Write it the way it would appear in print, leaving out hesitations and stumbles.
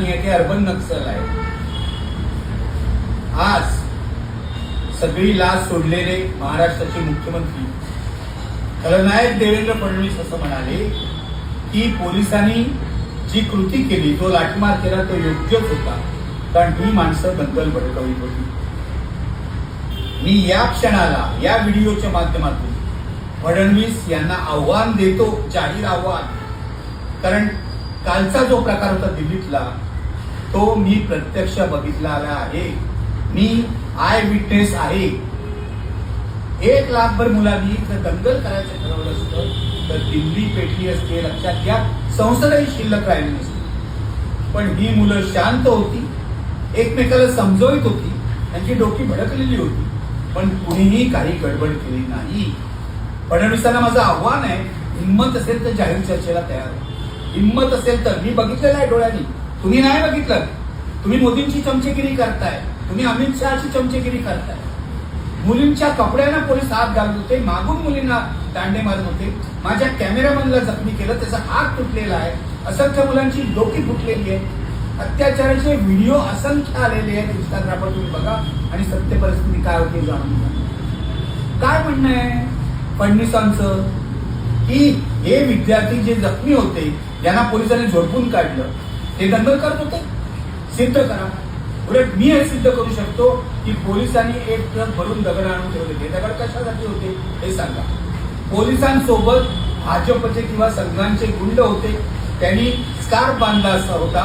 नाही आहे, ते अर्बन नक्सल आहे. आज सगळी लाज सोडलेले महाराष्ट्राचे मुख्यमंत्री खलनायक देवेंद्र फडणवीस असं म्हणाले की पोलिसांनी जी कृती केली, जो लाठीमार केला तो योग्यच होता, कारण ही माणसं दंगल भडकवली होती. मी या क्षणाला या व्हिडिओच्या माध्यमातून फडणवीस यांना आव्हान देतो, जाहीर आव्हान. कारण कालचा जो प्रकार होता दिल्लीतला, तो मी प्रत्यक्ष बघितलेला आहे. मी आय विटनेस आहे. 1 लाखभर मुलांनी जर दंगल करायचं ठरवलं असतं तर दिल्ली पेटली असते. लक्षात घ्या, संसदही शिल्लक राहिली नसती. पण ही मुलं शांत होती, एकमेकाला समजवत होती, त्यांची डोकी भडकलेली होती, पण कुणीही काही गडबड केली नाही. फडणवीसांना माझं आव्हान आहे, हिंमत असेल तर जाहीर चर्चेला तयार आहे. हिंमत असेल तर. मी बघितलेलं आहे डोळ्यांनी, तुम्ही नाही बघितलं. तुम्ही मोदींची चमचेगिरी करताय, तुम्ही अमित शहाची चमचेगिरी करताय. मुलींच्या कपड्यांना पोलीस हात घालत होते, मागून मुलींना दांडे मारत होते. माझ्या कॅमेरामॅनला जखमी केलं, त्याचा हात तुटलेला आहे. असंख्य मुलांची डोकी फुटलेली आहे. अत्याचाराचे व्हिडिओ असंख्य आलेले आहेत इंस्टाग्रामवर, तुम्ही बघा आणि सत्य परिस्थिती काय होती जाणून घ्या. काय म्हणणं आहे फडणवीसांचं की हे विद्यार्थी जे जखमी होते, ज्यांना पोलिसांनी झोडपून काढलं, ते दंगल करत होते? सिद्ध करा. उलट मी हे सिद्ध करू शकतो की पोलिसांनी एक ट्रक भरून दगड आणून ठेवले. ते दगड कशासाठी होते हे सांगा. पोलिसांसोबत भाजपचे किंवा संघांचे गुंड होते, त्यांनी स्कार्फ बांधला असा होता.